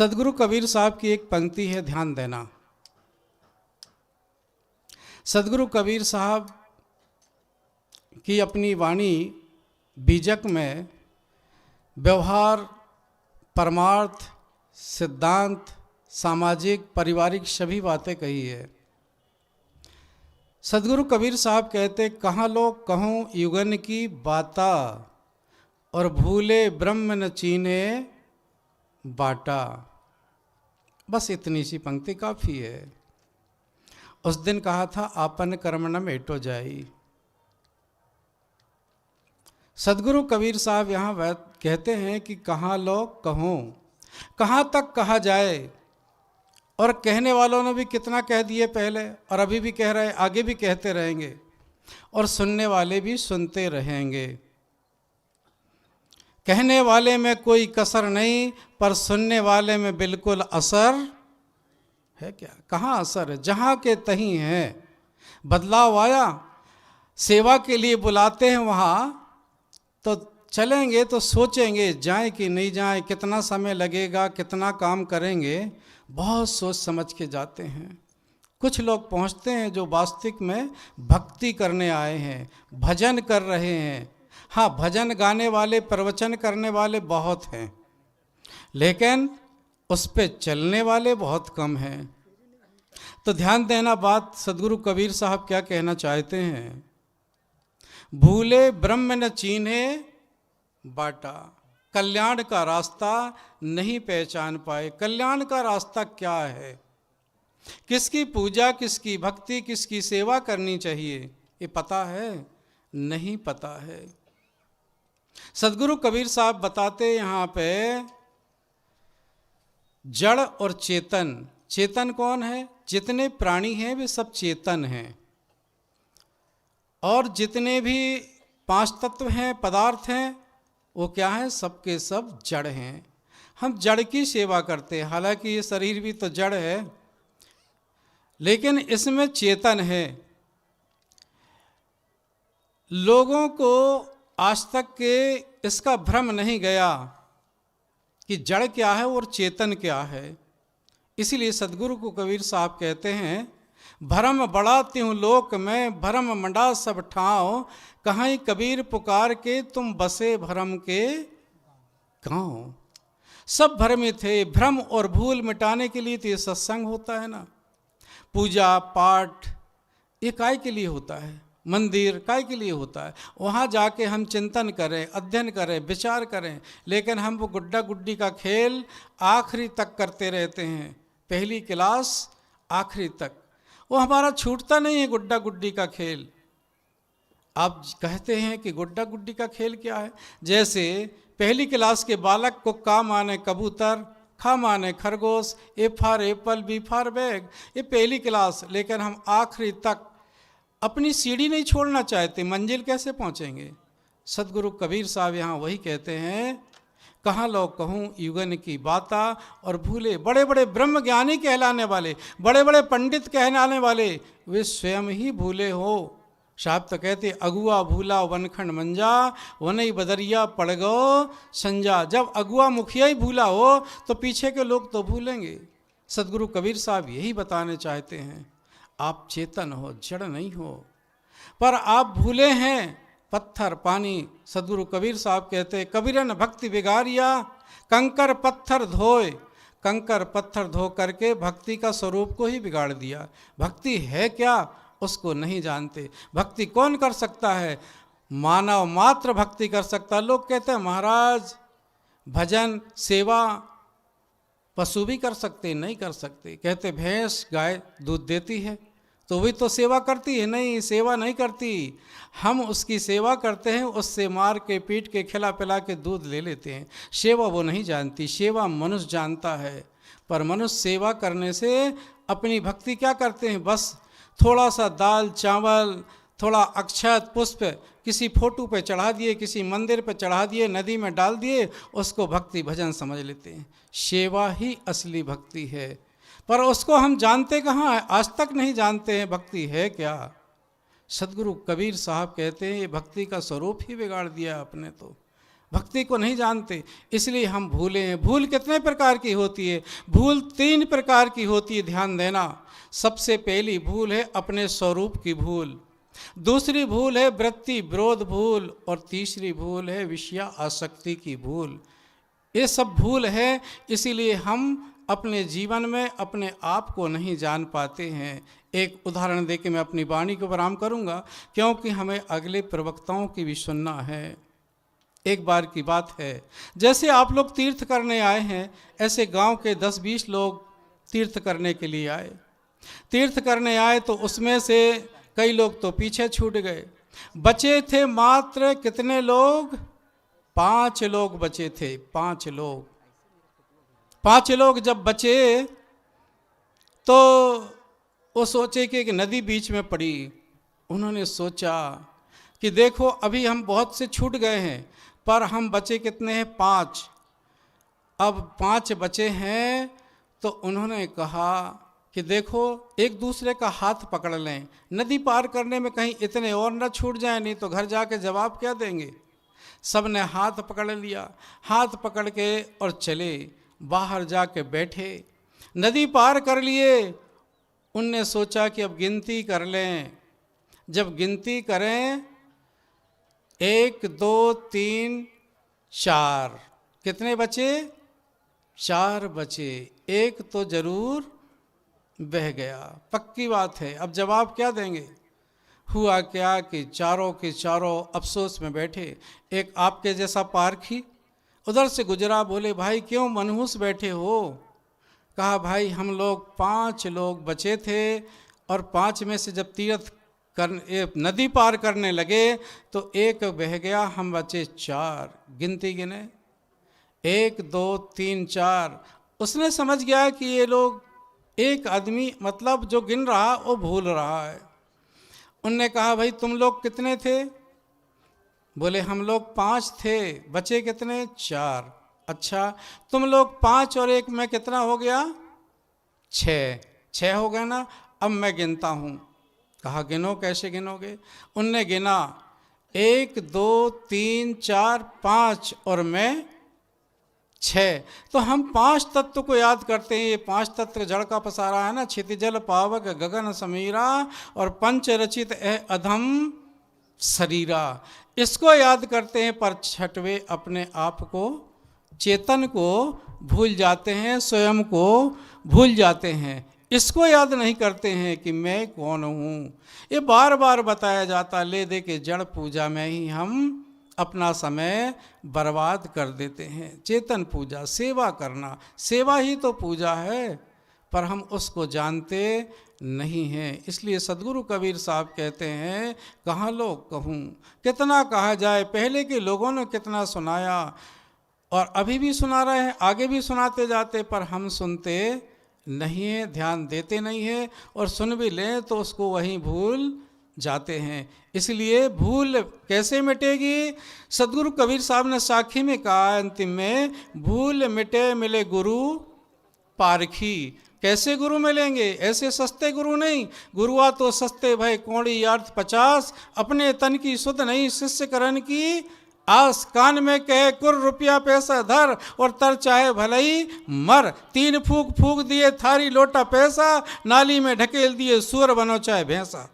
सदगुरु कबीर साहब की एक पंक्ति है, ध्यान देना। सदगुरु कबीर साहब की अपनी वाणी बीजक में व्यवहार, परमार्थ, सिद्धांत, सामाजिक, पारिवारिक सभी बातें कही है। सदगुरु कबीर साहब कहते, कहाँ लोग कहूँ युगन की बाता, और भूले ब्रह्म न चीने बाटा। बस इतनी सी पंक्ति काफ़ी है। उस दिन कहा था, आपन कर्म न मेटो जाई। सदगुरु कबीर साहब यहाँ कहते हैं कि कहाँ लोग कहूँ, कहाँ तक कहा जाए। और कहने वालों ने भी कितना कह दिए पहले, और अभी भी कह रहे, आगे भी कहते रहेंगे, और सुनने वाले भी सुनते रहेंगे। कहने वाले में कोई कसर नहीं, पर सुनने वाले में बिल्कुल असर है क्या? कहाँ असर है? जहाँ के तहीं है। बदलाव आया, सेवा के लिए बुलाते हैं वहाँ तो चलेंगे तो सोचेंगे जाएं कि नहीं जाएं, कितना समय लगेगा, कितना काम करेंगे, बहुत सोच समझ के जाते हैं। कुछ लोग पहुँचते हैं जो वास्तविक में भक्ति करने आए हैं, भजन कर रहे हैं। हाँ, भजन गाने वाले, प्रवचन करने वाले बहुत हैं, लेकिन उस पे चलने वाले बहुत कम हैं। तो ध्यान देना बात, सदगुरु कबीर साहब क्या कहना चाहते हैं। भूले ब्रह्म न चीन्हे बाटा, कल्याण का रास्ता नहीं पहचान पाए। कल्याण का रास्ता क्या है, किसकी पूजा, किसकी भक्ति, किसकी सेवा करनी चाहिए, ये पता है? नहीं पता है। सदगुरु कबीर साहब बताते यहाँ पे, जड़ और चेतन। चेतन कौन है? जितने प्राणी हैं वे सब चेतन हैं, और जितने भी पांच तत्व हैं, पदार्थ हैं, वो क्या है? सबके सब जड़ हैं। हम जड़ की सेवा करते हैं, हालांकि ये शरीर भी तो जड़ है, लेकिन इसमें चेतन है। लोगों को आज तक के इसका भ्रम नहीं गया कि जड़ क्या है और चेतन क्या है। इसीलिए सदगुरु को कबीर साहब कहते हैं, भरम बड़ा त्यों लोक में, भरम मंडा सब ठाव, कहीं कबीर पुकार के तुम बसे भरम के गाँव। सब भ्रमित थे। भ्रम और भूल मिटाने के लिए तो ये सत्संग होता है ना, पूजा पाठ, ये काय के लिए होता है, मंदिर काय के लिए होता है। वहाँ जाके हम चिंतन करें, अध्ययन करें, विचार करें, लेकिन हम वो गुड्डा गुड्डी का खेल आखिरी तक करते रहते हैं, पहली क्लास आखिरी तक। वो हमारा छूटता नहीं है गुड्डा गुड्डी का खेल। आप कहते हैं कि गुड्डा गुड्डी का खेल क्या है? जैसे पहली क्लास के बालक को का माने कबूतर, खा माने खरगोश, A for apple, B for bag, ये पहली क्लास। लेकिन हम आखिरी तक अपनी सीढ़ी नहीं छोड़ना चाहते, मंजिल कैसे पहुंचेंगे? सदगुरु कबीर साहब यहाँ वही कहते हैं, कहाँ लोग कहूँ युगन की बाता, और भूले बड़े बड़े ब्रह्म ज्ञानी कहलाने वाले, बड़े बड़े पंडित कहलाने वाले, वे स्वयं ही भूले हो। साहब तो कहते, अगुआ भूला वनखंड मंजा, वनई बदरिया पड़ गो संजा। जब अगुआ मुखिया ही भूला हो तो पीछे के लोग तो भूलेंगे। सदगुरु कबीर साहब यही बताने चाहते हैं, आप चेतन हो, जड़ नहीं हो, पर आप भूले हैं पत्थर पानी। सदगुरु कबीर साहब कहते, कबीरन भक्ति बिगाड़िया, कंकर पत्थर धोए। कंकर पत्थर धो करके भक्ति का स्वरूप को ही बिगाड़ दिया। भक्ति है क्या उसको नहीं जानते। भक्ति कौन कर सकता है? मानव मात्र भक्ति कर सकता। लोग कहते हैं महाराज भजन सेवा पशु भी कर सकते, नहीं कर सकते। कहते भैंस गाय दूध देती है तो वही तो सेवा करती है, नहीं सेवा नहीं करती। हम उसकी सेवा करते हैं, उससे मार के पीट के खिला पिला के दूध ले लेते हैं। सेवा वो नहीं जानती, सेवा मनुष्य जानता है। पर मनुष्य सेवा करने से अपनी भक्ति क्या करते हैं? बस थोड़ा सा दाल चावल, थोड़ा अक्षत पुष्प किसी फोटो पे चढ़ा दिए, किसी मंदिर पे चढ़ा दिए, नदी में डाल दिए, उसको भक्ति भजन समझ लेते हैं। सेवा ही असली भक्ति है, पर उसको हम जानते कहाँ है? आज तक नहीं जानते हैं भक्ति है क्या। सदगुरु कबीर साहब कहते हैं, ये भक्ति का स्वरूप ही बिगाड़ दिया आपने तो। भक्ति को नहीं जानते, इसलिए हम भूले हैं। भूल कितने प्रकार की होती है? भूल 3 प्रकार की होती है, ध्यान देना। सबसे पहली भूल है अपने स्वरूप की भूल, दूसरी भूल है वृत्ति विरोध भूल, और तीसरी भूल है विषया आसक्ति की भूल। ये सब भूल है, इसीलिए हम अपने जीवन में अपने आप को नहीं जान पाते हैं। एक उदाहरण देके मैं अपनी वाणी को विराम करूंगा, क्योंकि हमें अगले प्रवक्ताओं की भी सुनना है। एक बार की बात है, जैसे आप लोग तीर्थ करने आए हैं, ऐसे गांव के 10-20 लोग तीर्थ करने के लिए आए। तीर्थ करने आए तो उसमें से कई लोग तो पीछे छूट गए। बचे थे मात्र कितने लोग? 5 लोग बचे थे, 5 लोग। 5 लोग जब बचे तो वो सोचे कि एक नदी बीच में पड़ी। उन्होंने सोचा कि देखो अभी हम बहुत से छूट गए हैं, पर हम बचे कितने हैं? 5। अब 5 बचे हैं, तो उन्होंने कहा कि देखो एक दूसरे का हाथ पकड़ लें, नदी पार करने में कहीं इतने और न छूट जाए, नहीं तो घर जाके जवाब क्या देंगे। सब ने हाथ पकड़ लिया, हाथ पकड़ के और चले, बाहर जाके बैठे, नदी पार कर लिए। उनने सोचा कि अब गिनती कर लें। जब गिनती करें 1 2 3 4, कितने बचे? 4 बचे। एक तो जरूर बह गया, पक्की बात है। अब जवाब क्या देंगे? हुआ क्या कि चारों के चारों अफसोस में बैठे। एक आपके जैसा पारखी उधर से गुजरा, बोले भाई क्यों मनहूस बैठे हो? कहा भाई हम लोग 5 लोग बचे थे, और 5 में से जब तीर्थ नदी पार करने लगे तो एक बह गया, हम बचे 4। गिनती गिने 1 2 3 4। उसने समझ गया कि ये लोग, एक आदमी मतलब जो गिन रहा वो भूल रहा है। उनने कहा भाई तुम लोग कितने थे? बोले हम लोग 5 थे, बचे कितने? 4। अच्छा, तुम लोग 5 और 1 में कितना हो गया? 6 हो गए ना। अब मैं गिनता हूँ। कहा गिनो, कैसे गिनोगे? उनने गिना 1 2 3 4 5 और मैं 6। तो हम 5 तत्व को याद करते हैं। ये 5 तत्व जड़ का पसारा है ना, क्षितिजल पावक गगन समीरा और पंच रचित अधम शरीरा, इसको याद करते हैं। पर 6वें अपने आप को, चेतन को भूल जाते हैं, स्वयं को भूल जाते हैं। इसको याद नहीं करते हैं कि मैं कौन हूँ। ये बार बार बताया जाता, ले दे के जड़ पूजा में ही हम अपना समय बर्बाद कर देते हैं। चेतन पूजा, सेवा करना, सेवा ही तो पूजा है, पर हम उसको जानते नहीं हैं। इसलिए सदगुरु कबीर साहब कहते हैं, कहाँ लोग कहूँ, कितना कहा जाए। पहले के लोगों ने कितना सुनाया, और अभी भी सुना रहे हैं, आगे भी सुनाते जाते, पर हम सुनते नहीं हैं, ध्यान देते नहीं हैं, और सुन भी लें तो उसको वहीं भूल जाते हैं। इसलिए भूल कैसे मिटेगी? सदगुरु कबीर साहब ने साखी में कहा अंतिम में, भूल मिटे मिले गुरु पारखी। कैसे गुरु मिलेंगे? ऐसे सस्ते गुरु नहीं। गुरुआ तो सस्ते भय कौड़ी अर्थ 50, अपने तन की सुध नहीं शिष्य करण की आस। कान में कहे कुर रुपया पैसा धर, और तर चाहे भलई मर। 3 फूक फूक दिए थारी लोटा पैसा, नाली में ढकेल दिए सुअर बनो चाहे भैंसा।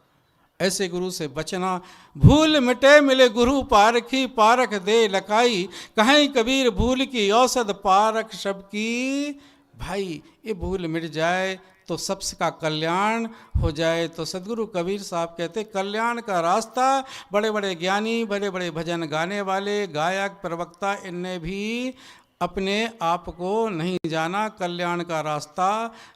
ऐसे गुरु से बचना। भूल मिटे मिले गुरु पारखी, पारख दे लखाई। कहीं कबीर भूल की औसत पारख सबकी। भाई ये भूल मिट जाए तो सबका कल्याण हो जाए। तो सदगुरु कबीर साहब कहते, कल्याण का रास्ता बड़े बड़े ज्ञानी, बड़े बड़े भजन गाने वाले, गायक, प्रवक्ता, इनने भी अपने आप को नहीं जाना, कल्याण का रास्ता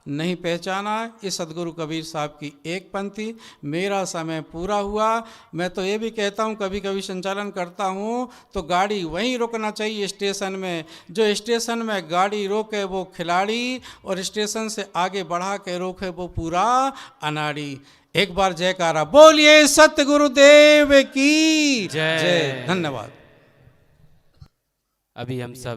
नहीं पहचाना। ये सदगुरु कबीर साहब की एक पंक्ति। मेरा समय पूरा हुआ। मैं तो ये भी कहता हूँ, कभी कभी संचालन करता हूँ तो गाड़ी वहीं रोकना चाहिए स्टेशन में। जो स्टेशन में गाड़ी रोके वो खिलाड़ी, और स्टेशन से आगे बढ़ा के रोके वो पूरा अनाड़ी। एक बार जयकारा बोलिए सतगुरुदेव की जय। धन्यवाद। अभी हम सब